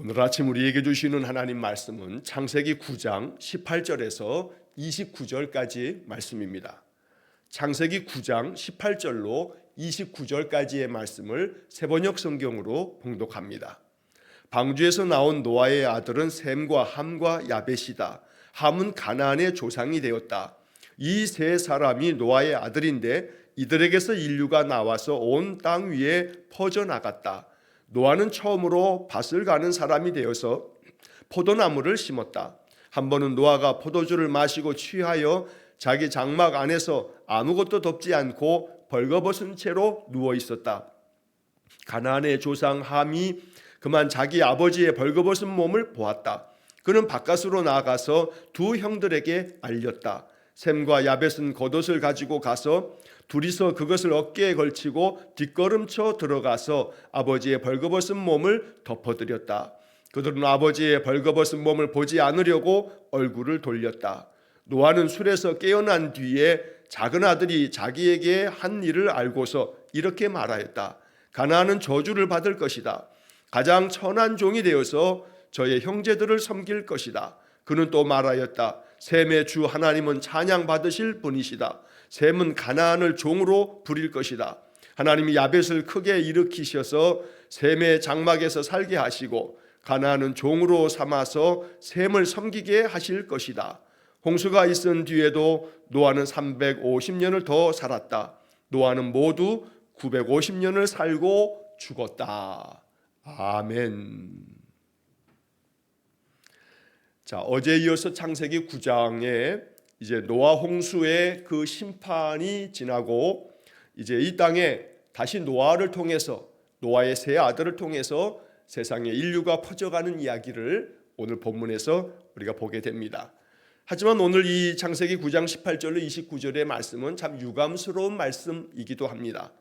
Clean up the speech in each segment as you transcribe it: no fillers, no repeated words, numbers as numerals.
오늘 아침 우리에게 주시는 하나님 말씀은 창세기 9장 18절에서 29절까지 말씀입니다. 창세기 9장 18절로 29절까지의 말씀을 세번역 성경으로 봉독합니다. 방주에서 나온 노아의 아들은 셈과 함과 야벳이다. 함은 가나안의 조상이 되었다. 이 세 사람이 노아의 아들인데 이들에게서 인류가 나와서 온 땅 위에 퍼져나갔다. 노아는 처음으로 밭을 가는 사람이 되어서 포도나무를 심었다. 한 번은 노아가 포도주를 마시고 취하여 자기 장막 안에서 아무것도 덮지 않고 벌거벗은 채로 누워 있었다. 가나안의 조상 함이 그만 자기 아버지의 벌거벗은 몸을 보았다. 그는 바깥으로 나아가서 두 형들에게 알렸다. 셈과 야벳은 겉옷을 가지고 가서 둘이서 그것을 어깨에 걸치고 뒷걸음쳐 들어가서 아버지의 벌거벗은 몸을 덮어드렸다. 그들은 아버지의 벌거벗은 몸을 보지 않으려고 얼굴을 돌렸다. 노아는 술에서 깨어난 뒤에 작은 아들이 자기에게 한 일을 알고서 이렇게 말하였다. 가나안은 저주를 받을 것이다. 가장 천한 종이 되어서 저의 형제들을 섬길 것이다. 그는 또 말하였다. 셈의 주 하나님은 찬양받으실 분이시다. 셈은 가나안을 종으로 부릴 것이다. 하나님이 야벳을 크게 일으키셔서 셈의 장막에서 살게 하시고 가나안은 종으로 삼아서 셈을 섬기게 하실 것이다. 홍수가 있은 뒤에도 노아는 350년을 더 살았다. 노아는 모두 950년을 살고 죽었다. 아멘. 자, 어제 이어서 창세기 9장에 이제 노아 홍수의 그 심판이 지나고 이제 이 땅에 다시 노아를 통해서 노아의 세 아들을 통해서 세상에 인류가 퍼져가는 이야기를 오늘 본문에서 우리가 보게 됩니다. 하지만 오늘 이 창세기 9장 18절로 29절의 말씀은 참 유감스러운 말씀이기도 합니다.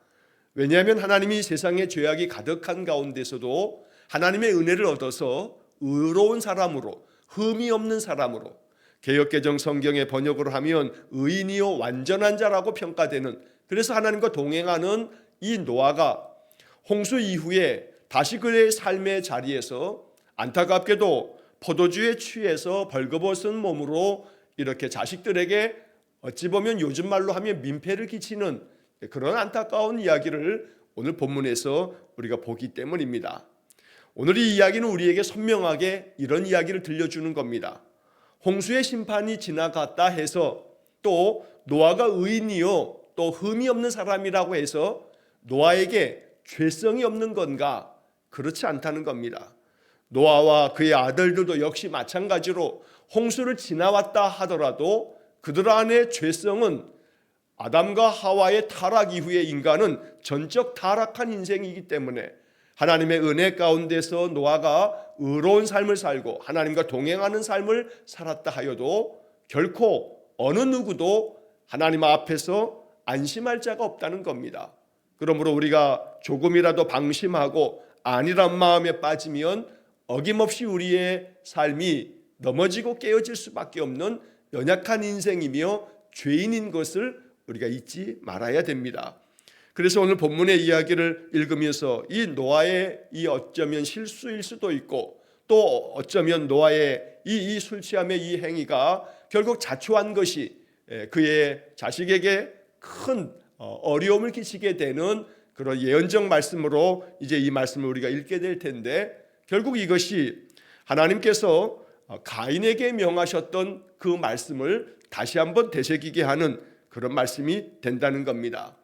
왜냐하면 하나님이 세상에 죄악이 가득한 가운데서도 하나님의 은혜를 얻어서 의로운 사람으로, 흠이 없는 사람으로, 개역개정 성경의 번역으로 하면 의인이요 완전한 자라고 평가되는, 그래서 하나님과 동행하는 이 노아가 홍수 이후에 다시 그의 삶의 자리에서 안타깝게도 포도주에 취해서 벌거벗은 몸으로 이렇게 자식들에게 어찌 보면 요즘 말로 하면 민폐를 끼치는 그런 안타까운 이야기를 오늘 본문에서 우리가 보기 때문입니다. 오늘 이 이야기는 우리에게 선명하게 이런 이야기를 들려주는 겁니다. 홍수의 심판이 지나갔다 해서 또 노아가 의인이요 또 흠이 없는 사람이라고 해서 노아에게 죄성이 없는 건가? 그렇지 않다는 겁니다. 노아와 그의 아들들도 역시 마찬가지로 홍수를 지나왔다 하더라도 그들 안의 죄성은 아담과 하와의 타락 이후의 인간은 전적 타락한 인생이기 때문에 하나님의 은혜 가운데서 노아가 의로운 삶을 살고 하나님과 동행하는 삶을 살았다 하여도 결코 어느 누구도 하나님 앞에서 안심할 자가 없다는 겁니다. 그러므로 우리가 조금이라도 방심하고 아니란 마음에 빠지면 어김없이 우리의 삶이 넘어지고 깨어질 수밖에 없는 연약한 인생이며 죄인인 것을 우리가 잊지 말아야 됩니다. 그래서 오늘 본문의 이야기를 읽으면서 이 노아의 이 어쩌면 실수일 수도 있고 또 어쩌면 노아의 이 술 취함의 이 행위가 결국 자초한 것이 그의 자식에게 큰 어려움을 끼치게 되는 그런 예언적 말씀으로 이제 이 말씀을 우리가 읽게 될 텐데, 결국 이것이 하나님께서 가인에게 명하셨던 그 말씀을 다시 한번 되새기게 하는 그런 말씀이 된다는 겁니다.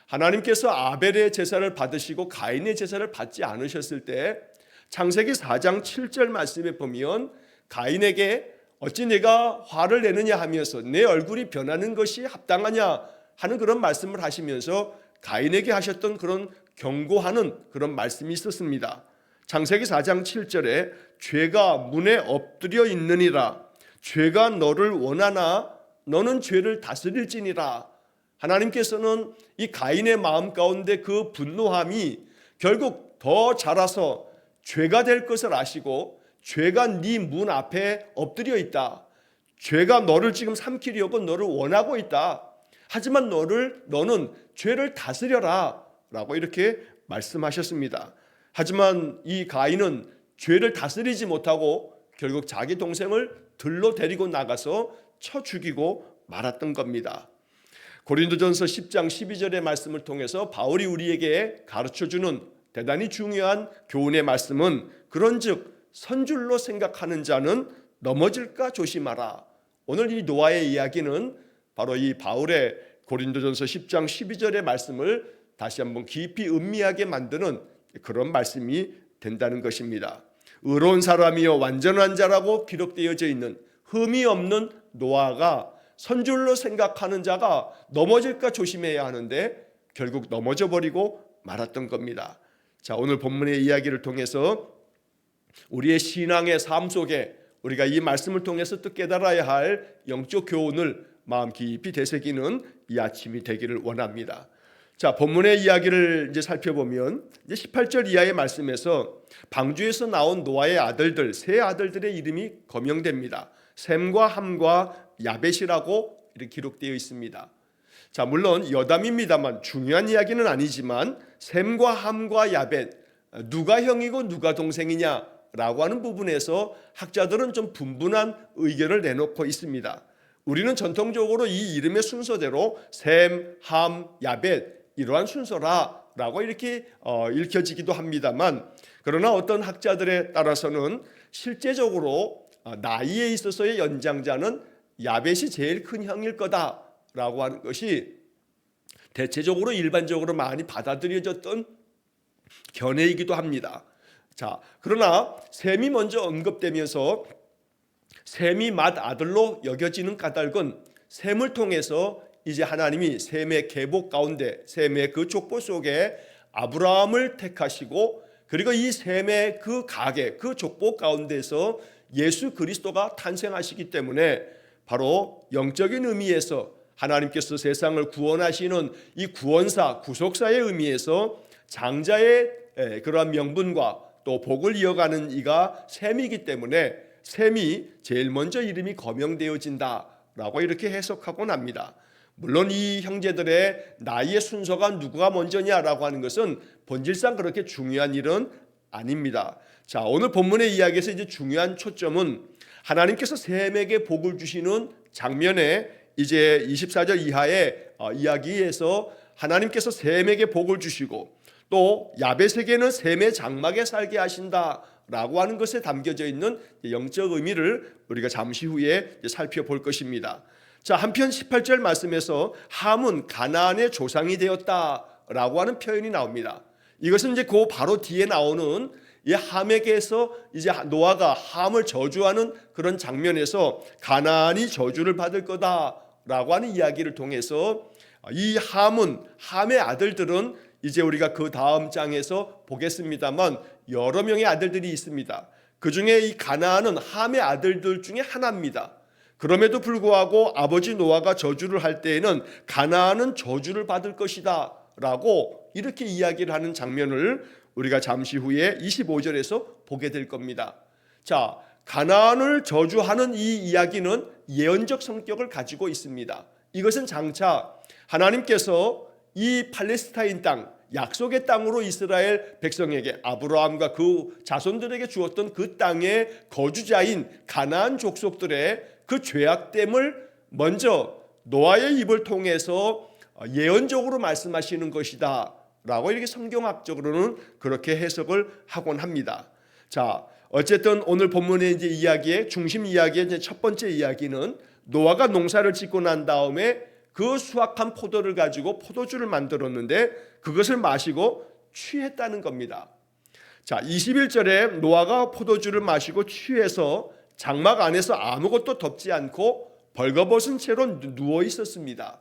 하나님께서 아벨의 제사를 받으시고 가인의 제사를 받지 않으셨을 때 창세기 4장 7절 말씀에 보면 가인에게 어찌 내가 화를 내느냐 하면서 내 얼굴이 변하는 것이 합당하냐 하는 그런 말씀을 하시면서 가인에게 하셨던 그런 경고하는 그런 말씀이 있었습니다. 창세기 4장 7절에 죄가 문에 엎드려 있느니라, 죄가 너를 원하나 너는 죄를 다스릴지니라. 하나님께서는 이 가인의 마음 가운데 그 분노함이 결국 더 자라서 죄가 될 것을 아시고 죄가 네 문 앞에 엎드려 있다. 죄가 너를 지금 삼키려고 너를 원하고 있다. 하지만 너는 죄를 다스려라 라고 이렇게 말씀하셨습니다. 하지만 이 가인은 죄를 다스리지 못하고 결국 자기 동생을 들로 데리고 나가서 쳐 죽이고 말았던 겁니다. 고린도전서 10장 12절의 말씀을 통해서 바울이 우리에게 가르쳐주는 대단히 중요한 교훈의 말씀은 그런즉 선줄로 생각하는 자는 넘어질까 조심하라. 오늘 이 노아의 이야기는 바로 이 바울의 고린도전서 10장 12절의 말씀을 다시 한번 깊이 음미하게 만드는 그런 말씀이 된다는 것입니다. 의로운 사람이여 완전한 자라고 기록되어져 있는 흠이 없는 노아가 선줄로 생각하는 자가 넘어질까 조심해야 하는데 결국 넘어져 버리고 말았던 겁니다. 자, 오늘 본문의 이야기를 통해서 우리의 신앙의 삶 속에 우리가 이 말씀을 통해서 또 깨달아야 할 영적 교훈을 마음 깊이 되새기는 이 아침이 되기를 원합니다. 자, 본문의 이야기를 이제 살펴보면 이제 18절 이하의 말씀에서 방주에서 나온 노아의 아들들 세 아들들의 이름이 거명됩니다. 셈과 함과 야벳이라고 이렇게 기록되어 있습니다. 자, 물론 여담입니다만 중요한 이야기는 아니지만 셈과 함과 야벳 누가 형이고 누가 동생이냐라고 하는 부분에서 학자들은 좀 분분한 의견을 내놓고 있습니다. 우리는 전통적으로 이 이름의 순서대로 셈, 함, 야벳 이러한 순서라라고 이렇게 읽혀지기도 합니다만 그러나 어떤 학자들에 따라서는 실제적으로 나이에 있어서의 연장자는 야벳이 제일 큰 형일 거다라고 하는 것이 대체적으로 일반적으로 많이 받아들여졌던 견해이기도 합니다. 자, 그러나 셈이 먼저 언급되면서 셈이 맏아들로 여겨지는 까닭은 셈을 통해서 이제 하나님이 셈의 계복 가운데 셈의 그 족보 속에 아브라함을 택하시고 그리고 이 셈의 그 가계 그 족보 가운데서 예수 그리스도가 탄생하시기 때문에 바로 영적인 의미에서 하나님께서 세상을 구원하시는 이 구원사 구속사의 의미에서 장자의 그러한 명분과 또 복을 이어가는 이가 셈이기 때문에 셈이 제일 먼저 이름이 거명되어진다라고 이렇게 해석하곤 합니다. 물론 이 형제들의 나이의 순서가 누구가 먼저냐라고 하는 것은 본질상 그렇게 중요한 일은 아닙니다. 자, 오늘 본문의 이야기에서 이제 중요한 초점은 하나님께서 셈에게 복을 주시는 장면에 이제 24절 이하의 이야기에서 하나님께서 셈에게 복을 주시고 또 야벳에게는 셈의 장막에 살게 하신다라고 하는 것에 담겨져 있는 영적 의미를 우리가 잠시 후에 살펴볼 것입니다. 자, 한편 18절 말씀에서 함은 가나안의 조상이 되었다라고 하는 표현이 나옵니다. 이것은 이제 그 바로 뒤에 나오는 이 함에게서 이제 노아가 함을 저주하는 그런 장면에서 가나안이 저주를 받을 거다라고 하는 이야기를 통해서 이 함의 아들들은 이제 우리가 그 다음 장에서 보겠습니다만 여러 명의 아들들이 있습니다. 그 중에 이 가나안은 함의 아들들 중에 하나입니다. 그럼에도 불구하고 아버지 노아가 저주를 할 때에는 가나안은 저주를 받을 것이다 라고 이렇게 이야기를 하는 장면을 우리가 잠시 후에 25절에서 보게 될 겁니다. 자, 가나안을 저주하는 이 이야기는 예언적 성격을 가지고 있습니다. 이것은 장차 하나님께서 이 팔레스타인 땅, 약속의 땅으로 이스라엘 백성에게 아브라함과 그 자손들에게 주었던 그 땅의 거주자인 가나안 족속들의 그 죄악됨을 먼저 노아의 입을 통해서 예언적으로 말씀하시는 것이다 라고 이렇게 성경학적으로는 그렇게 해석을 하곤 합니다. 자, 어쨌든 오늘 본문의 이제 이야기의 중심 이야기의 이제 첫 번째 이야기는 노아가 농사를 짓고 난 다음에 그 수확한 포도를 가지고 포도주를 만들었는데 그것을 마시고 취했다는 겁니다. 자, 21절에 노아가 포도주를 마시고 취해서 장막 안에서 아무것도 덮지 않고 벌거벗은 채로 누워 있었습니다.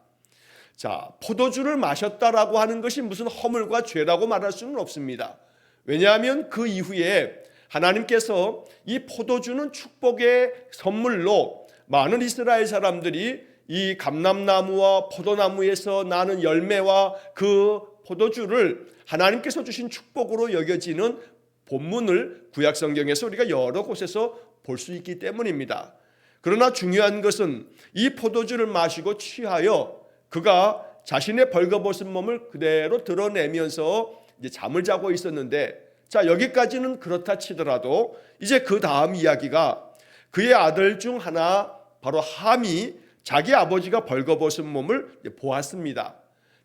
자, 포도주를 마셨다라고 하는 것이 무슨 허물과 죄라고 말할 수는 없습니다. 왜냐하면 그 이후에 하나님께서 이 포도주는 축복의 선물로 많은 이스라엘 사람들이 이 감람나무와 포도나무에서 나는 열매와 그 포도주를 하나님께서 주신 축복으로 여겨지는 본문을 구약성경에서 우리가 여러 곳에서 볼 수 있기 때문입니다. 그러나 중요한 것은 이 포도주를 마시고 취하여 그가 자신의 벌거벗은 몸을 그대로 드러내면서 이제 잠을 자고 있었는데 자, 여기까지는 그렇다 치더라도 이제 그 다음 이야기가 그의 아들 중 하나 바로 함이 자기 아버지가 벌거벗은 몸을 보았습니다.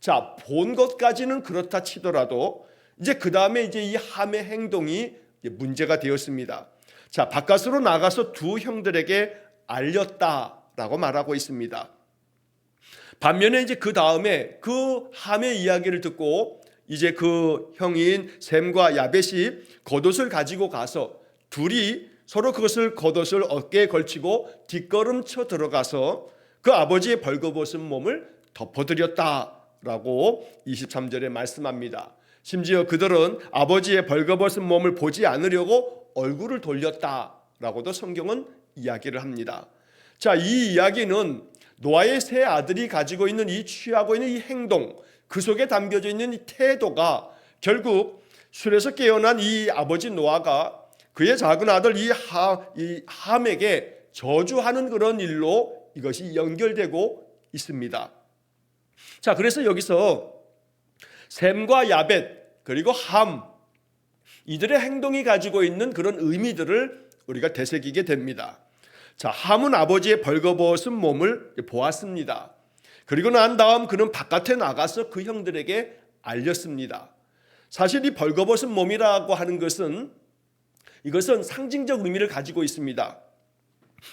자, 본 것까지는 그렇다 치더라도 이제 그 다음에 이제 이 함의 행동이 문제가 되었습니다. 자, 바깥으로 나가서 두 형들에게 알렸다라고 말하고 있습니다. 반면에 이제 그 다음에 그 함의 이야기를 듣고 이제 그 형인 셈과 야벳이 겉옷을 가지고 가서 둘이 서로 그것을 겉옷을 어깨에 걸치고 뒷걸음쳐 들어가서 그 아버지의 벌거벗은 몸을 덮어드렸다라고 23절에 말씀합니다. 심지어 그들은 아버지의 벌거벗은 몸을 보지 않으려고 얼굴을 돌렸다라고도 성경은 이야기를 합니다. 자, 이 이야기는 노아의 세 아들이 가지고 있는 이 취하고 있는 이 행동, 그 속에 담겨져 있는 이 태도가 결국 술에서 깨어난 이 아버지 노아가 그의 작은 아들 이 함에게 저주하는 그런 일로 이것이 연결되고 있습니다. 자, 그래서 여기서 셈과 야벳 그리고 함, 이들의 행동이 가지고 있는 그런 의미들을 우리가 되새기게 됩니다. 자, 함은 아버지의 벌거벗은 몸을 보았습니다. 그리고 난 다음 그는 바깥에 나가서 그 형들에게 알렸습니다. 사실 이 벌거벗은 몸이라고 하는 것은 이것은 상징적 의미를 가지고 있습니다.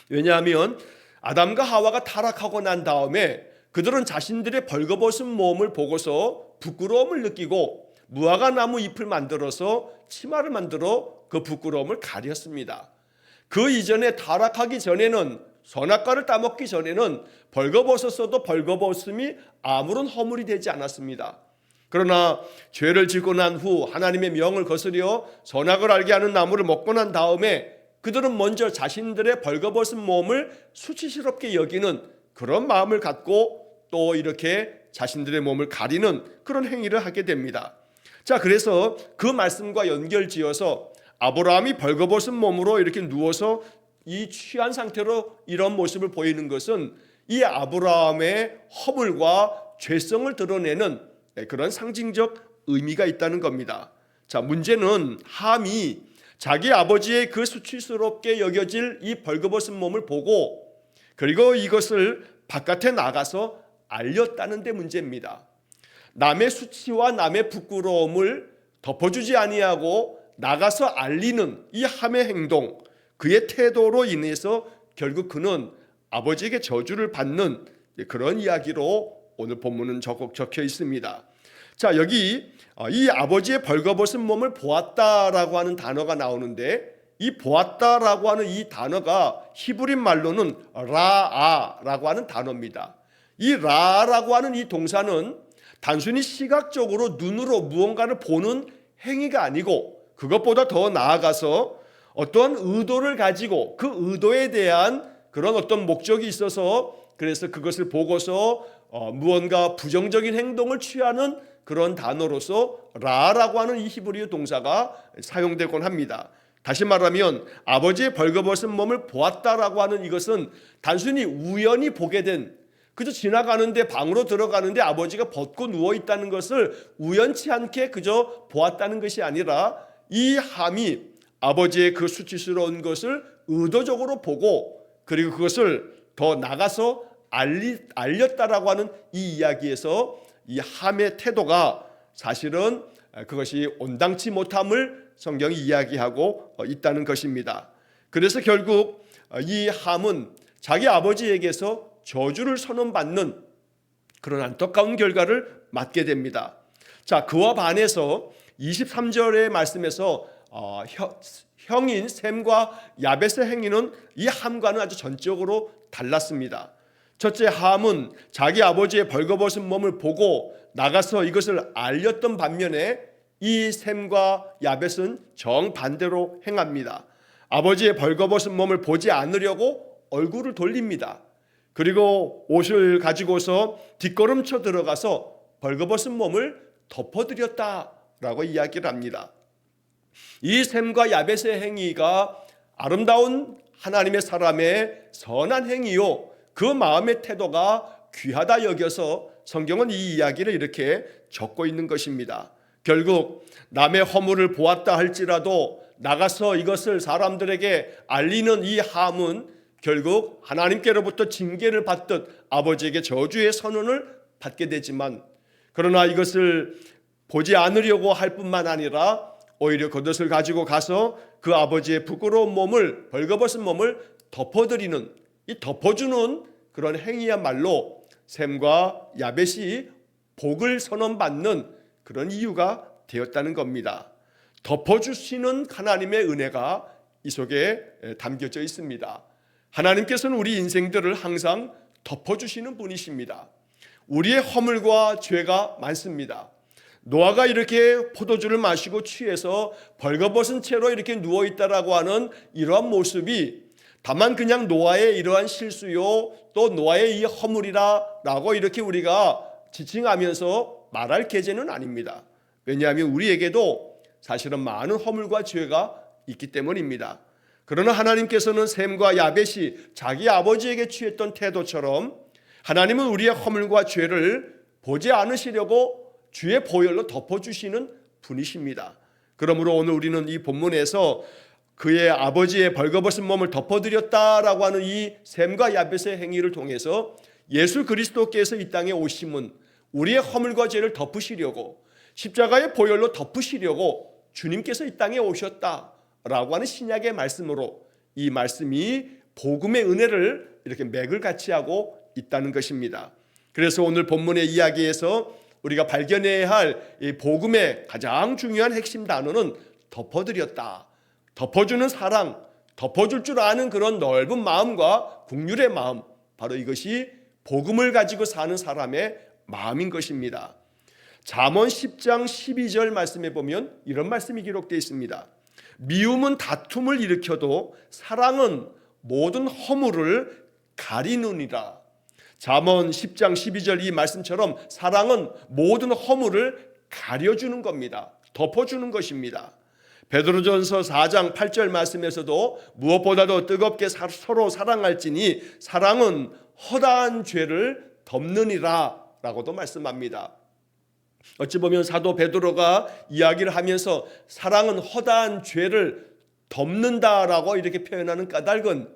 왜냐하면 아담과 하와가 타락하고 난 다음에 그들은 자신들의 벌거벗은 몸을 보고서 부끄러움을 느끼고 무화과 나무 잎을 만들어서 치마를 만들어 그 부끄러움을 가렸습니다. 그 이전에 타락하기 전에는 선악과를 따먹기 전에는 벌거벗었어도 벌거벗음이 아무런 허물이 되지 않았습니다. 그러나 죄를 짓고 난 후 하나님의 명을 거스려 선악을 알게 하는 나무를 먹고 난 다음에 그들은 먼저 자신들의 벌거벗은 몸을 수치스럽게 여기는 그런 마음을 갖고 또 이렇게 자신들의 몸을 가리는 그런 행위를 하게 됩니다. 자, 그래서 그 말씀과 연결지어서 아브라함이 벌거벗은 몸으로 이렇게 누워서 이 취한 상태로 이런 모습을 보이는 것은 이 아브라함의 허물과 죄성을 드러내는 그런 상징적 의미가 있다는 겁니다. 자, 문제는 함이 자기 아버지의 그 수치스럽게 여겨질 이 벌거벗은 몸을 보고 그리고 이것을 바깥에 나가서 알렸다는 데 문제입니다. 남의 수치와 남의 부끄러움을 덮어주지 아니하고 나가서 알리는 이 함의 행동, 그의 태도로 인해서 결국 그는 아버지에게 저주를 받는 그런 이야기로 오늘 본문은 적혀 있습니다. 자, 여기 이 아버지의 벌거벗은 몸을 보았다라고 하는 단어가 나오는데 이 보았다라고 하는 이 단어가 히브리 말로는 라아라고 하는 단어입니다. 이 라라고 하는 이 동사는 단순히 시각적으로 눈으로 무언가를 보는 행위가 아니고 그것보다 더 나아가서 어떠한 의도를 가지고 그 의도에 대한 그런 어떤 목적이 있어서 그래서 그것을 보고서 무언가 부정적인 행동을 취하는 그런 단어로서 라라고 하는 이 히브리어 동사가 사용되곤 합니다. 다시 말하면 아버지의 벌거벗은 몸을 보았다라고 하는 이것은 단순히 우연히 보게 된 그저 지나가는데 방으로 들어가는데 아버지가 벗고 누워 있다는 것을 우연치 않게 그저 보았다는 것이 아니라 이 함이 아버지의 그 수치스러운 것을 의도적으로 보고 그리고 그것을 더 나가서 알렸다라고 하는 이 이야기에서 이 함의 태도가 사실은 그것이 온당치 못함을 성경이 이야기하고 있다는 것입니다. 그래서 결국 이 함은 자기 아버지에게서 저주를 선언받는 그런 안타까운 결과를 맞게 됩니다. 자, 그와 반해서 23절의 말씀에서 형인 셈과 야벳의 행위는 이 함과는 아주 전적으로 달랐습니다. 첫째, 함은 자기 아버지의 벌거벗은 몸을 보고 나가서 이것을 알렸던 반면에 이 셈과 야벳은 정반대로 행합니다. 아버지의 벌거벗은 몸을 보지 않으려고 얼굴을 돌립니다. 그리고 옷을 가지고서 뒷걸음쳐 들어가서 벌거벗은 몸을 덮어드렸다라고 이야기를 합니다. 이 셈과 야벳의 행위가 아름다운 하나님의 사람의 선한 행위요, 그 마음의 태도가 귀하다 여겨서 성경은 이 이야기를 이렇게 적고 있는 것입니다. 결국 남의 허물을 보았다 할지라도 나가서 이것을 사람들에게 알리는 이 함은 결국 하나님께로부터 징계를 받듯 아버지에게 저주의 선언을 받게 되지만, 그러나 이것을 보지 않으려고 할 뿐만 아니라 오히려 그것을 가지고 가서 그 아버지의 부끄러운 몸을, 벌거벗은 몸을 덮어드리는, 이 덮어주는 그런 행위야말로 셈과 야벳이 복을 선언받는 그런 이유가 되었다는 겁니다. 덮어주시는 하나님의 은혜가 이 속에 담겨져 있습니다. 하나님께서는 우리 인생들을 항상 덮어주시는 분이십니다. 우리의 허물과 죄가 많습니다. 노아가 이렇게 포도주를 마시고 취해서 벌거벗은 채로 이렇게 누워있다라고 하는 이러한 모습이 다만 그냥 노아의 이러한 실수요, 또 노아의 이 허물이라라고 이렇게 우리가 지칭하면서 말할 계제는 아닙니다. 왜냐하면 우리에게도 사실은 많은 허물과 죄가 있기 때문입니다. 그러나 하나님께서는 셈과 야벳이 자기 아버지에게 취했던 태도처럼 하나님은 우리의 허물과 죄를 보지 않으시려고 주의 보혈로 덮어주시는 분이십니다. 그러므로 오늘 우리는 이 본문에서 그의 아버지의 벌거벗은 몸을 덮어드렸다라고 하는 이 셈과 야벳의 행위를 통해서 예수 그리스도께서 이 땅에 오심은 우리의 허물과 죄를 덮으시려고, 십자가의 보혈로 덮으시려고 주님께서 이 땅에 오셨다라고 하는 신약의 말씀으로 이 말씀이 복음의 은혜를 이렇게 맥을 같이 하고 있다는 것입니다. 그래서 오늘 본문의 이야기에서 우리가 발견해야 할 이 복음의 가장 중요한 핵심 단어는 덮어드렸다. 덮어주는 사랑, 덮어줄 줄 아는 그런 넓은 마음과 긍휼의 마음, 바로 이것이 복음을 가지고 사는 사람의 마음인 것입니다. 잠언 10장 12절 말씀에 보면 이런 말씀이 기록되어 있습니다. 미움은 다툼을 일으켜도 사랑은 모든 허물을 가리느니라. 잠언 10장 12절 이 말씀처럼 사랑은 모든 허물을 가려주는 겁니다. 덮어주는 것입니다. 베드로전서 4장 8절 말씀에서도 무엇보다도 뜨겁게 서로 사랑할지니 사랑은 허다한 죄를 덮느니라 라고도 말씀합니다. 어찌 보면 사도 베드로가 이야기를 하면서 사랑은 허다한 죄를 덮는다라고 이렇게 표현하는 까닭은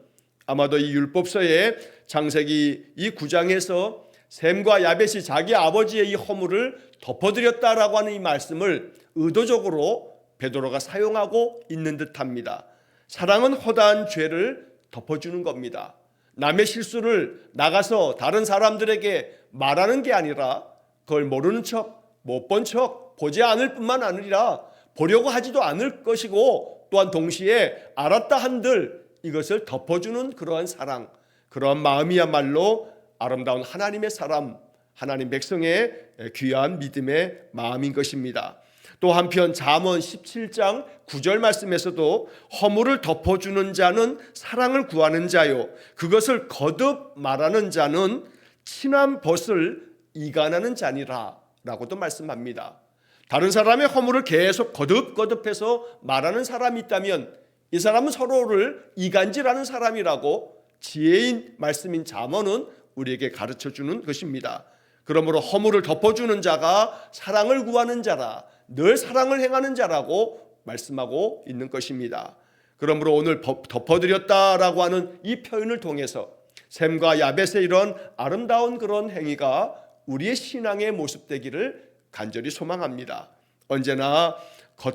아마도 이 율법서의 창세기 이 9장에서 셈과 야벳이 자기 아버지의 이 허물을 덮어드렸다라고 하는 이 말씀을 의도적으로 베드로가 사용하고 있는 듯합니다. 사랑은 허다한 죄를 덮어주는 겁니다. 남의 실수를 나가서 다른 사람들에게 말하는 게 아니라 그걸 모르는 척, 못 본 척, 보지 않을 뿐만 아니라 보려고 하지도 않을 것이고, 또한 동시에 알았다 한들 이것을 덮어주는 그러한 사랑, 그러한 마음이야말로 아름다운 하나님의 사람, 하나님 백성의 귀한 믿음의 마음인 것입니다. 또 한편 잠언 17장 9절 말씀에서도 허물을 덮어주는 자는 사랑을 구하는 자요, 그것을 거듭 말하는 자는 친한 벗을 이간하는 자니라 라고도 말씀합니다. 다른 사람의 허물을 계속 거듭거듭해서 말하는 사람이 있다면 이 사람은 서로를 이간질하는 사람이라고 지혜인 말씀인 잠언은 우리에게 가르쳐주는 것입니다. 그러므로 허물을 덮어주는 자가 사랑을 구하는 자라, 늘 사랑을 행하는 자라고 말씀하고 있는 것입니다. 그러므로 오늘 덮어드렸다라고 하는 이 표현을 통해서 셈과 야벳의 이런 아름다운 그런 행위가 우리의 신앙의 모습 되기를 간절히 소망합니다. 언제나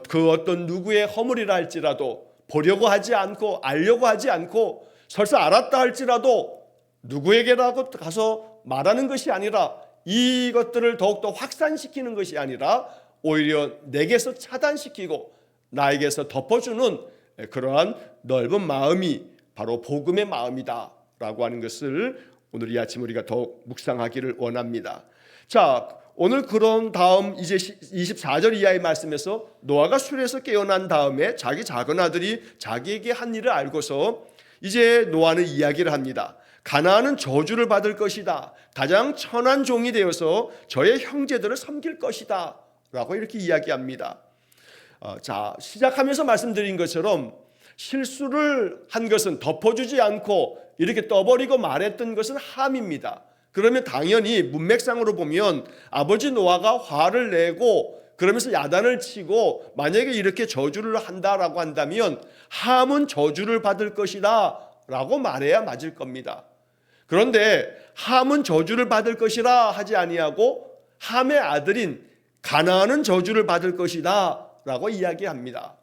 그 어떤 누구의 허물이라 할지라도 보려고 하지 않고 알려고 하지 않고 설사 알았다 할지라도 누구에게라도 가서 말하는 것이 아니라 이것들을 더욱더 확산시키는 것이 아니라 오히려 내게서 차단시키고 나에게서 덮어주는 그러한 넓은 마음이 바로 복음의 마음이다 라고 하는 것을 오늘 이 아침 우리가 더욱 묵상하기를 원합니다. 자, 오늘 그런 다음 이제 24절 이하의 말씀에서 노아가 술에서 깨어난 다음에 자기 작은 아들이 자기에게 한 일을 알고서 이제 노아는 이야기를 합니다. 가나안은 저주를 받을 것이다. 가장 천한 종이 되어서 저의 형제들을 섬길 것이다 라고 이렇게 이야기합니다. 자, 시작하면서 말씀드린 것처럼 실수를 한 것은 덮어주지 않고 이렇게 떠버리고 말했던 것은 함입니다. 그러면 당연히 문맥상으로 보면 아버지 노아가 화를 내고 그러면서 야단을 치고 만약에 이렇게 저주를 한다라고 한다면 함은 저주를 받을 것이다 라고 말해야 맞을 겁니다. 그런데 함은 저주를 받을 것이라 하지 아니하고 함의 아들인 가나안은 저주를 받을 것이다 라고 이야기합니다.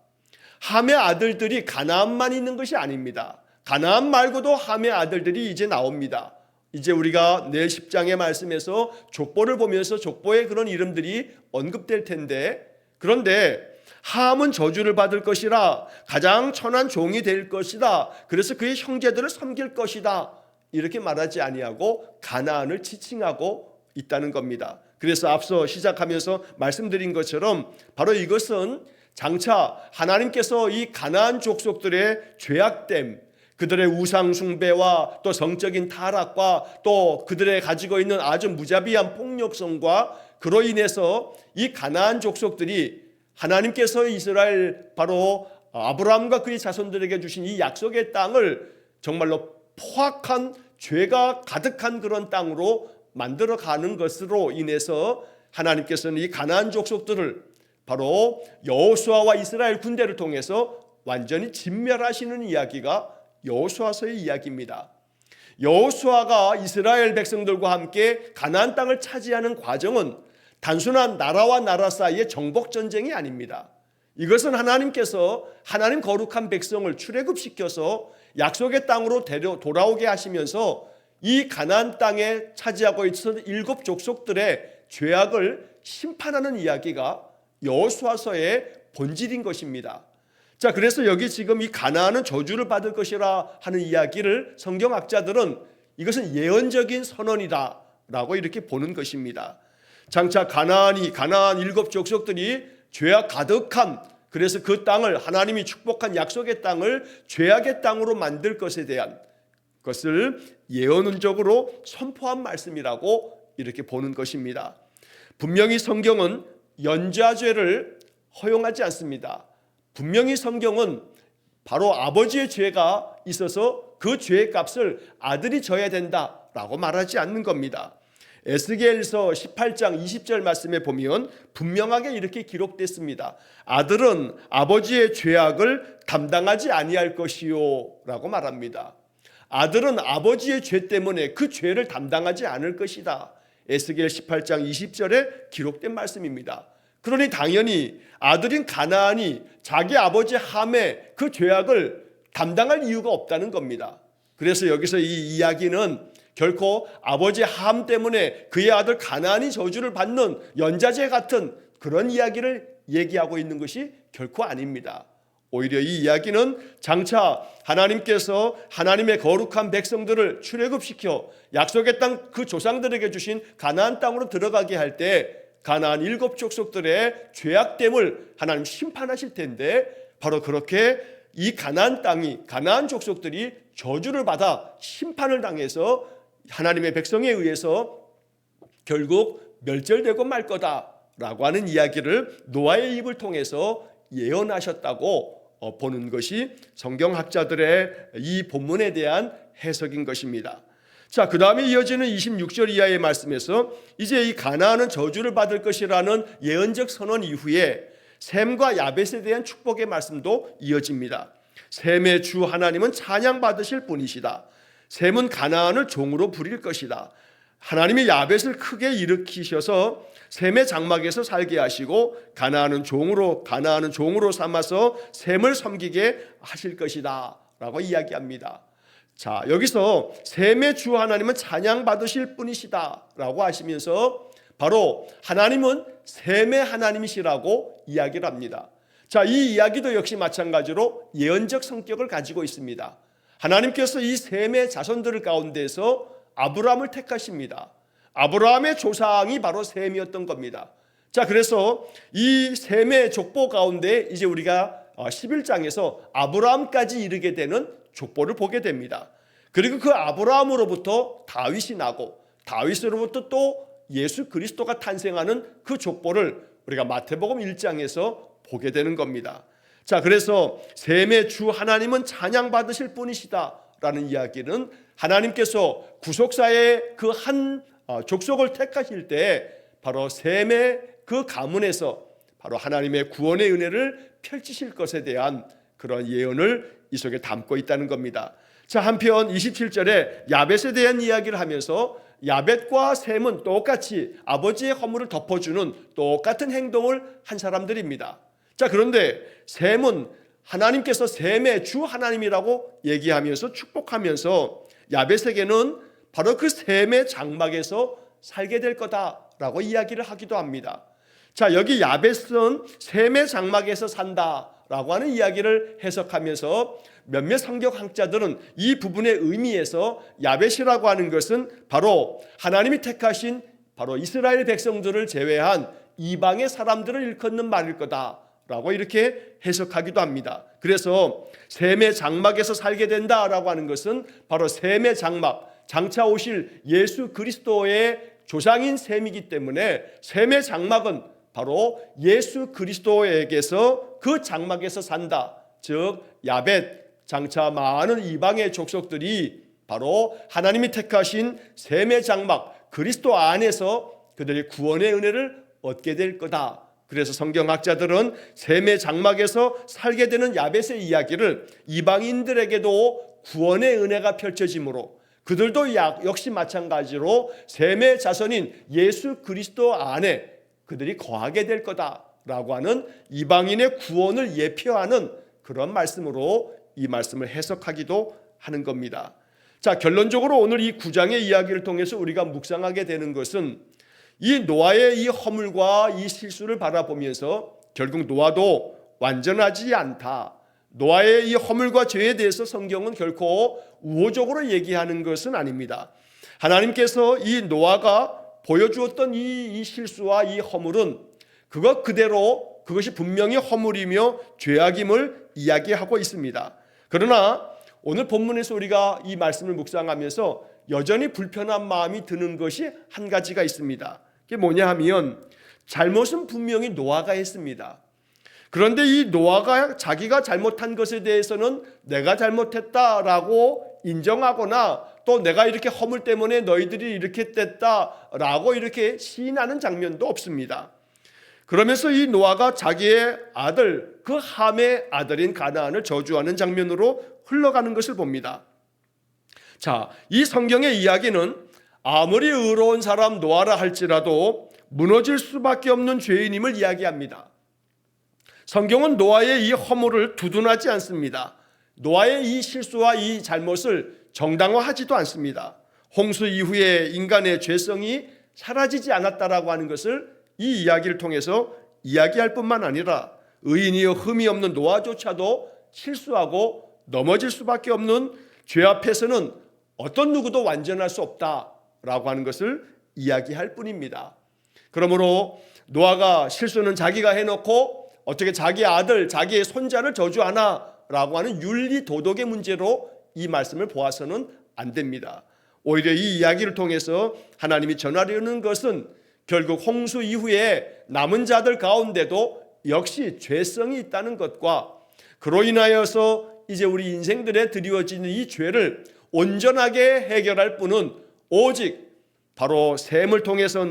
함의 아들들이 가나안만 있는 것이 아닙니다. 가나안 말고도 함의 아들들이 이제 나옵니다. 이제 우리가 내일 10장의 말씀에서 족보를 보면서 족보의 그런 이름들이 언급될 텐데, 그런데 함은 저주를 받을 것이라 가장 천한 종이 될 것이다. 그래서 그의 형제들을 섬길 것이다. 이렇게 말하지 아니하고 가나안을 지칭하고 있다는 겁니다. 그래서 앞서 시작하면서 말씀드린 것처럼 바로 이것은 장차 하나님께서 이 가나안 족속들의 죄악됨, 그들의 우상 숭배와 또 성적인 타락과 또 그들의 가지고 있는 아주 무자비한 폭력성과 그로 인해서 이 가나안 족속들이 하나님께서 이스라엘 바로 아브라함과 그의 자손들에게 주신 이 약속의 땅을 정말로 포악한 죄가 가득한 그런 땅으로 만들어가는 것으로 인해서 하나님께서는 이 가나안 족속들을 바로 여호수아와 이스라엘 군대를 통해서 완전히 진멸하시는 이야기가 여호수아서의 이야기입니다. 여호수아가 이스라엘 백성들과 함께 가나안 땅을 차지하는 과정은 단순한 나라와 나라 사이의 정복 전쟁이 아닙니다. 이것은 하나님께서 하나님 거룩한 백성을 출애굽시켜서 약속의 땅으로 돌아오게 하시면서 이 가나안 땅에 차지하고 있었던 7 족속들의 죄악을 심판하는 이야기가 여호수아서의 본질인 것입니다. 자, 그래서 여기 지금 이 가나안은 저주를 받을 것이라 하는 이야기를 성경학자들은 이것은 예언적인 선언이다라고 이렇게 보는 것입니다. 장차 가나안 7 족속들이 죄악 가득한, 그래서 그 땅을 하나님이 축복한 약속의 땅을 죄악의 땅으로 만들 것에 대한 것을 예언적으로 선포한 말씀이라고 이렇게 보는 것입니다. 분명히 성경은 연좌죄를 허용하지 않습니다. 분명히 성경은 바로 아버지의 죄가 있어서 그 죄의 값을 아들이 져야 된다라고 말하지 않는 겁니다. 에스겔서 18장 20절 말씀에 보면 분명하게 이렇게 기록됐습니다. 아들은 아버지의 죄악을 담당하지 아니할 것이요 라고 말합니다. 아들은 아버지의 죄 때문에 그 죄를 담당하지 않을 것이다. 에스겔 18장 20절에 기록된 말씀입니다. 그러니 당연히 아들인 가나안이 자기 아버지 함의 그 죄악을 담당할 이유가 없다는 겁니다. 그래서 여기서 이 이야기는 결코 아버지 함 때문에 그의 아들 가나안이 저주를 받는 연좌제 같은 그런 이야기를 얘기하고 있는 것이 결코 아닙니다. 오히려 이 이야기는 장차 하나님께서 하나님의 거룩한 백성들을 출애굽시켜 약속의 땅 그 조상들에게 주신 가나안 땅으로 들어가게 할 때 가나안 7 족속들의 죄악됨을 하나님 심판하실 텐데, 바로 그렇게 이 가나안 땅이, 가나안 족속들이 저주를 받아 심판을 당해서 하나님의 백성에 의해서 결국 멸절되고 말 거다라고 하는 이야기를 노아의 입을 통해서 예언하셨다고 보는 것이 성경학자들의 이 본문에 대한 해석인 것입니다. 자, 그 다음에 이어지는 26절 이하의 말씀에서 이제 이 가나안은 저주를 받을 것이라는 예언적 선언 이후에 셈과 야벳에 대한 축복의 말씀도 이어집니다. 셈의 주 하나님은 찬양받으실 분이시다. 셈은 가나안을 종으로 부릴 것이다. 하나님이 야벳을 크게 일으키셔서 셈의 장막에서 살게 하시고 가나안은 종으로 삼아서 셈을 섬기게 하실 것이다 라고 이야기합니다. 자, 여기서 셈의 주 하나님은 찬양받으실 분이시다 라고 하시면서 바로 하나님은 셈의 하나님이시라고 이야기를 합니다. 자, 이 이야기도 역시 마찬가지로 예언적 성격을 가지고 있습니다. 하나님께서 이 셈의 자손들 가운데서 아브라함을 택하십니다. 아브라함의 조상이 바로 셈이었던 겁니다. 자, 그래서 이 셈의 족보 가운데 이제 우리가 11장에서 아브라함까지 이르게 되는 족보를 보게 됩니다. 그리고 그 아브라함으로부터 다윗이 나고 다윗으로부터 또 예수 그리스도가 탄생하는 그 족보를 우리가 마태복음 1장에서 보게 되는 겁니다. 자, 그래서 셈의 주 하나님은 찬양받으실 분이시다라는 이야기는 하나님께서 구속사의 그 한 족속을 택하실 때 바로 셈의 그 가문에서 바로 하나님의 구원의 은혜를 펼치실 것에 대한 그런 예언을 이 속에 담고 있다는 겁니다. 자, 한편 27절에 야벳에 대한 이야기를 하면서 야벳과 셈은 똑같이 아버지의 허물을 덮어주는 똑같은 행동을 한 사람들입니다. 자, 그런데 셈은 하나님께서 셈의 주 하나님이라고 얘기하면서 축복하면서 야벳에게는 바로 그 셈의 장막에서 살게 될 거다라고 이야기를 하기도 합니다. 자, 여기 야벳은 셈의 장막에서 산다라고 하는 이야기를 해석하면서 몇몇 성경학자들은 이 부분의 의미에서 야벳이라고 하는 것은 바로 하나님이 택하신 바로 이스라엘 백성들을 제외한 이방의 사람들을 일컫는 말일 거다라고 이렇게 해석하기도 합니다. 그래서 셈의 장막에서 살게 된다라고 하는 것은 바로 셈의 장막, 장차 오실 예수 그리스도의 조상인 셈이기 때문에 셈의 장막은 바로 예수 그리스도에게서 그 장막에서 산다. 즉 야벳, 장차 많은 이방의 족속들이 바로 하나님이 택하신 셈의 장막 그리스도 안에서 그들의 구원의 은혜를 얻게 될 거다. 그래서 성경학자들은 셈의 장막에서 살게 되는 야벳의 이야기를 이방인들에게도 구원의 은혜가 펼쳐지므로 그들도 역시 마찬가지로 셈의 자손인 예수 그리스도 안에 그들이 거하게 될 거다라고 하는 이방인의 구원을 예표하는 그런 말씀으로 이 말씀을 해석하기도 하는 겁니다. 자, 결론적으로 오늘 이 9장의 이야기를 통해서 우리가 묵상하게 되는 것은 이 노아의 이 허물과 이 실수를 바라보면서 결국 노아도 완전하지 않다. 노아의 이 허물과 죄에 대해서 성경은 결코 우호적으로 얘기하는 것은 아닙니다. 하나님께서 이 노아가 보여주었던 이 실수와 이 허물은 그것 그대로 그것이 분명히 허물이며 죄악임을 이야기하고 있습니다. 그러나 오늘 본문에서 우리가 이 말씀을 묵상하면서 여전히 불편한 마음이 드는 것이 한 가지가 있습니다. 그게 뭐냐 하면 잘못은 분명히 노아가 했습니다. 그런데 이 노아가 자기가 잘못한 것에 대해서는 내가 잘못했다라고 인정하거나 또 내가 이렇게 허물 때문에 너희들이 이렇게 됐다라고 이렇게 시인하는 장면도 없습니다. 그러면서 이 노아가 자기의 아들, 그 함의 아들인 가나안을 저주하는 장면으로 흘러가는 것을 봅니다. 자, 이 성경의 이야기는 아무리 의로운 사람 노아라 할지라도 무너질 수밖에 없는 죄인임을 이야기합니다. 성경은 노아의 이 허물을 두둔하지 않습니다. 노아의 이 실수와 이 잘못을 정당화하지도 않습니다. 홍수 이후에 인간의 죄성이 사라지지 않았다라고 하는 것을 이 이야기를 통해서 이야기할 뿐만 아니라 의인이여 흠이 없는 노아조차도 실수하고 넘어질 수밖에 없는 죄 앞에서는 어떤 누구도 완전할 수 없다라고 하는 것을 이야기할 뿐입니다. 그러므로 노아가 실수는 자기가 해놓고 어떻게 자기 아들, 자기의 손자를 저주하나라고 하는 윤리 도덕의 문제로 이 말씀을 보아서는 안 됩니다. 오히려 이 이야기를 통해서 하나님이 전하려는 것은 결국 홍수 이후에 남은 자들 가운데도 역시 죄성이 있다는 것과 그로 인하여서 이제 우리 인생들에 드리워지는 이 죄를 온전하게 해결할 분은 오직 바로 셈을 통해서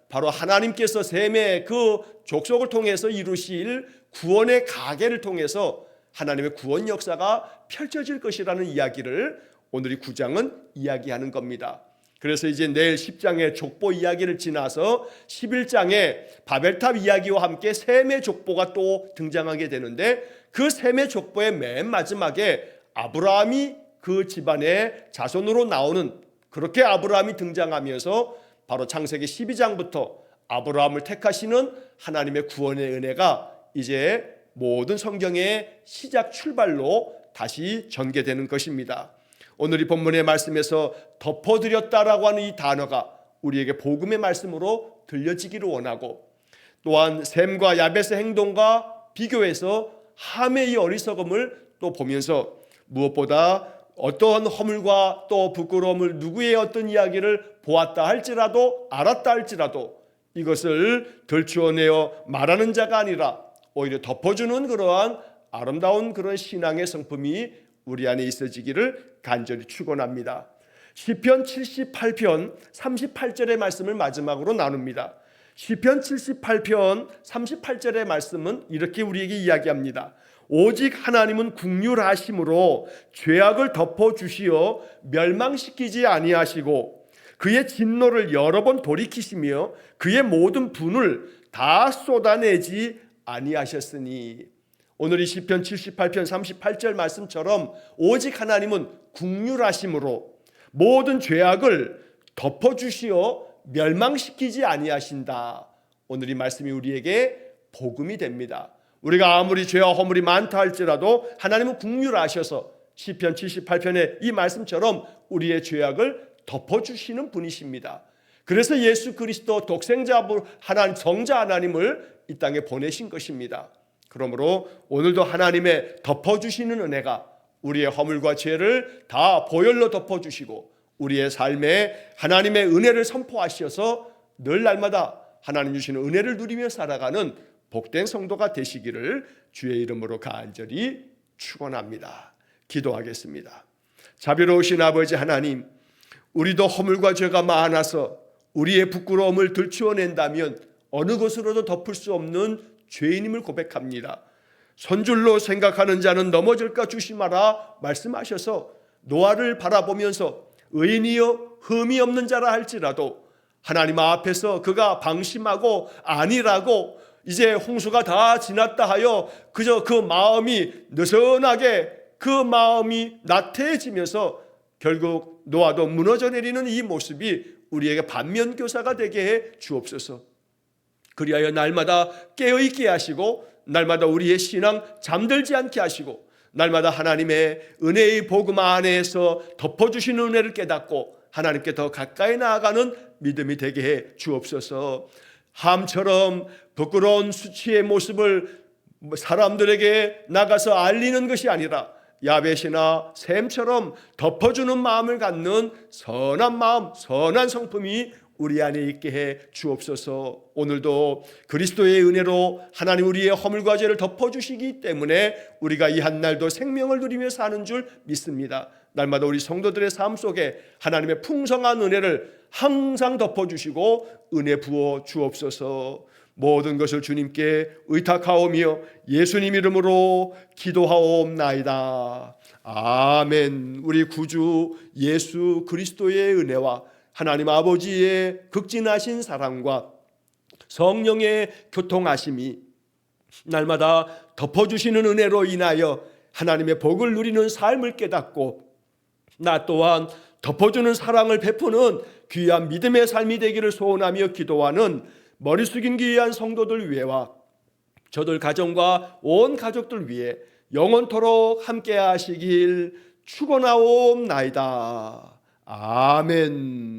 바로 하나님께서 셈의 그 족속을 통해서 이루실 구원의 가계를 통해서 하나님의 구원 역사가 펼쳐질 것이라는 이야기를 오늘 이 9장은 이야기하는 겁니다. 그래서 이제 내일 10장의 족보 이야기를 지나서 11장의 바벨탑 이야기와 함께 셈의 족보가 또 등장하게 되는데 그 셈의 족보의 맨 마지막에 아브라함이 그 집안의 자손으로 나오는 그렇게 아브라함이 등장하면서 바로 창세기 12장부터 아브라함을 택하시는 하나님의 구원의 은혜가 이제 모든 성경의 시작 출발로 다시 전개되는 것입니다. 오늘 이 본문의 말씀에서 덮어드렸다라고 하는 이 단어가 우리에게 복음의 말씀으로 들려지기를 원하고 또한 셈과 야벳의 행동과 비교해서 함의 이 어리석음을 또 보면서 무엇보다 어떠한 허물과 또 부끄러움을 누구의 어떤 이야기를 보았다 할지라도 알았다 할지라도 이것을 들추어내어 말하는 자가 아니라 오히려 덮어주는 그러한 아름다운 그런 신앙의 성품이 우리 안에 있어지기를 간절히 축원합니다. 시편 78편 38절의 말씀을 마지막으로 나눕니다. 시편 78편 38절의 말씀은 이렇게 우리에게 이야기합니다. 오직 하나님은 긍휼하심으로 죄악을 덮어주시어 멸망시키지 아니하시고 그의 진노를 여러 번 돌이키시며 그의 모든 분을 다 쏟아내지 아니하셨으니. 오늘 이 시편 78편 38절 말씀처럼 오직 하나님은 긍휼하심으로 모든 죄악을 덮어주시어 멸망시키지 아니하신다. 오늘 이 말씀이 우리에게 복음이 됩니다. 우리가 아무리 죄와 허물이 많다 할지라도 하나님은 긍휼하셔서 시편 78편의 이 말씀처럼 우리의 죄악을 덮어주시는 분이십니다. 그래서 예수 그리스도 독생자 하나님, 성자 하나님을 이 땅에 보내신 것입니다. 그러므로 오늘도 하나님의 덮어주시는 은혜가 우리의 허물과 죄를 다 보혈로 덮어주시고 우리의 삶에 하나님의 은혜를 선포하셔서 늘 날마다 하나님 주시는 은혜를 누리며 살아가는 복된 성도가 되시기를 주의 이름으로 간절히 축원합니다. 기도하겠습니다. 자비로우신 아버지 하나님, 우리도 허물과 죄가 많아서 우리의 부끄러움을 들추어낸다면 어느 것으로도 덮을 수 없는 죄인임을 고백합니다. 손줄로 생각하는 자는 넘어질까 조심하라 말씀하셔서 노아를 바라보면서 의인이여 흠이 없는 자라 할지라도 하나님 앞에서 그가 방심하고 아니라고 이제 홍수가 다 지났다 하여 그저 그 마음이 느슨하게 그 마음이 나태해지면서 결국 노아도 무너져 내리는 이 모습이 우리에게 반면교사가 되게 해 주옵소서. 그리하여 날마다 깨어있게 하시고 날마다 우리의 신앙 잠들지 않게 하시고 날마다 하나님의 은혜의 복음 안에서 덮어주시는 은혜를 깨닫고 하나님께 더 가까이 나아가는 믿음이 되게 해 주옵소서. 함처럼 부끄러운 수치의 모습을 사람들에게 나가서 알리는 것이 아니라 야벳이나 샘처럼 덮어주는 마음을 갖는 선한 마음, 선한 성품이 우리 안에 있게 해 주옵소서. 오늘도 그리스도의 은혜로 하나님 우리의 허물과 죄를 덮어주시기 때문에 우리가 이 한날도 생명을 누리며 사는 줄 믿습니다. 날마다 우리 성도들의 삶 속에 하나님의 풍성한 은혜를 항상 덮어주시고 은혜 부어 주옵소서. 모든 것을 주님께 의탁하오며 예수님 이름으로 기도하옵나이다. 아멘. 우리 구주 예수 그리스도의 은혜와 하나님 아버지의 극진하신 사랑과 성령의 교통하심이 날마다 덮어주시는 은혜로 인하여 하나님의 복을 누리는 삶을 깨닫고 나 또한 덮어주는 사랑을 베푸는 귀한 믿음의 삶이 되기를 소원하며 기도하는 머리 숙인 귀한 성도들 위해와 저들 가정과 온 가족들 위해 영원토록 함께 하시길 축원하옵나이다. 아멘.